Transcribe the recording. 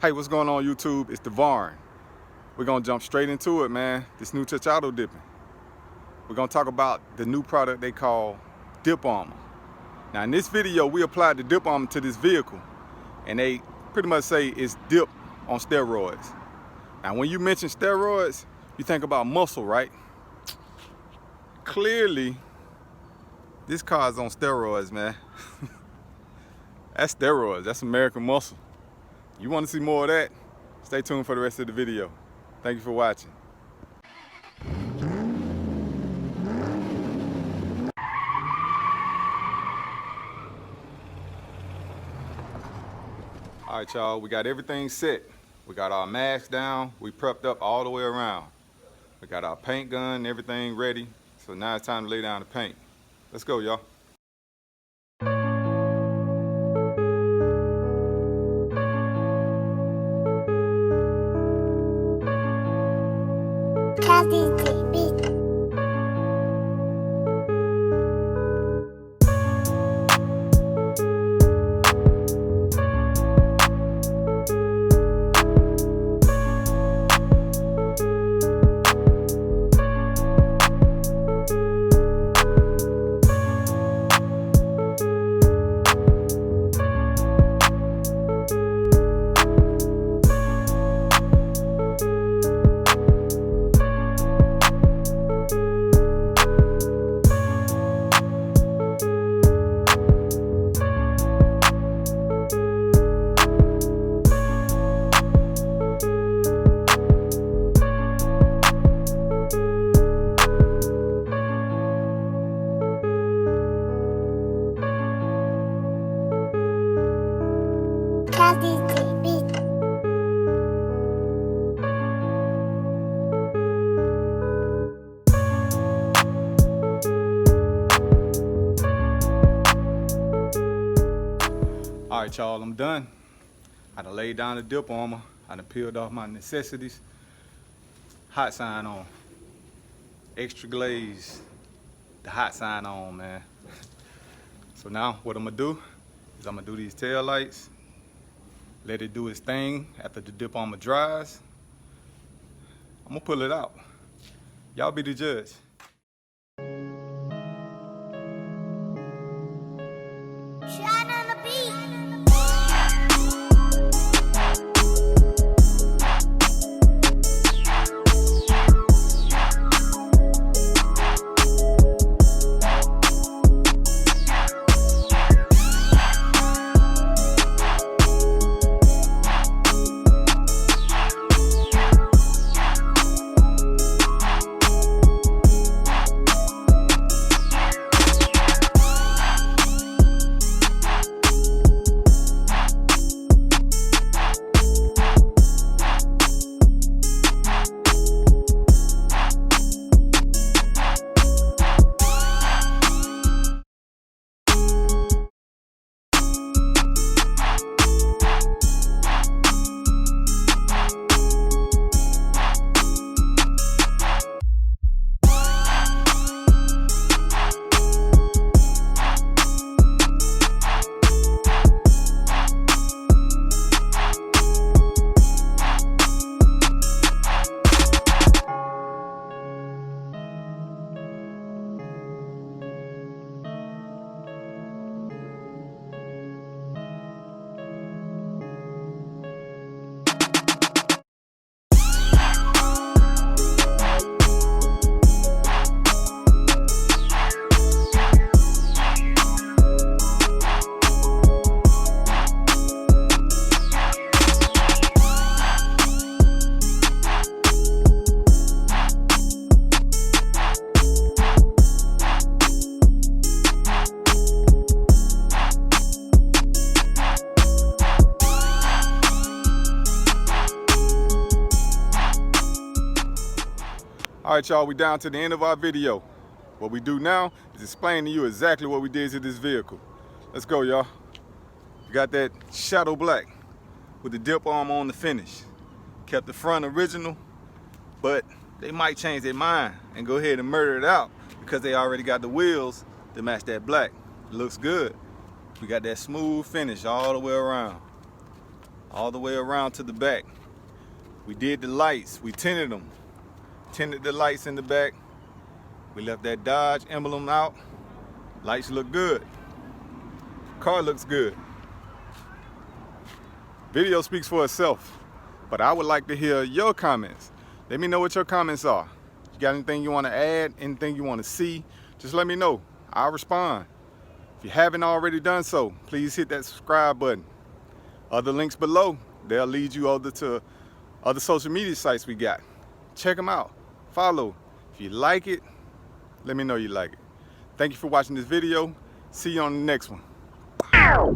Hey, what's going on YouTube? It's Turbine. We're gonna jump straight into it, man. This new touch auto dipping. We're gonna talk about the new product they call Dip Armor. Now in this video, we applied the Dip Armor to this vehicle and they pretty much say it's dip on steroids. Now when you mention steroids, you think about muscle, right? Clearly, this car is on steroids, man. That's steroids, that's American muscle. You want to see more of that? Stay tuned for the rest of the video. Thank you for watching. All right, y'all, we got everything set. We got our masks down. We prepped up all the way around. We got our paint gun and everything ready. So now it's time to lay down the paint. Let's go, y'all. Plasti Dip. All right, y'all, I'm done. I done laid down the dip armor. I done peeled off my necessities. Hot sign on. Extra glaze. The hot sign on, man. So now what I'm gonna do is I'm gonna do these tail lights. Let it do its thing after the dip armor dries. I'm gonna pull it out. Y'all be the judge. Shine on the beat. All right, y'all, we down to the end of our video. What we do now is explain to you exactly what we did to this vehicle. Let's go, y'all. We got that shadow black with the dip armor on the finish. Kept the front original, but they might change their mind and go ahead and murder it out because they already got the wheels to match that black. It looks good. We got that smooth finish all the way around. all the way around to the back. We did the lights, we tinted them. Tinted the lights in the back. We left that Dodge emblem out. Lights look good. Car looks good. Video speaks for itself, but I would like to hear your comments. Let me know what your comments are. You got anything you want to add, anything you want to see, just let me know. I'll respond. If you haven't already done so, please hit that subscribe button. Other links below, they'll lead you over to other social media sites we got. Check them out. Follow. If you like it, let me know you like it. Thank you for watching this video. See you on the next one.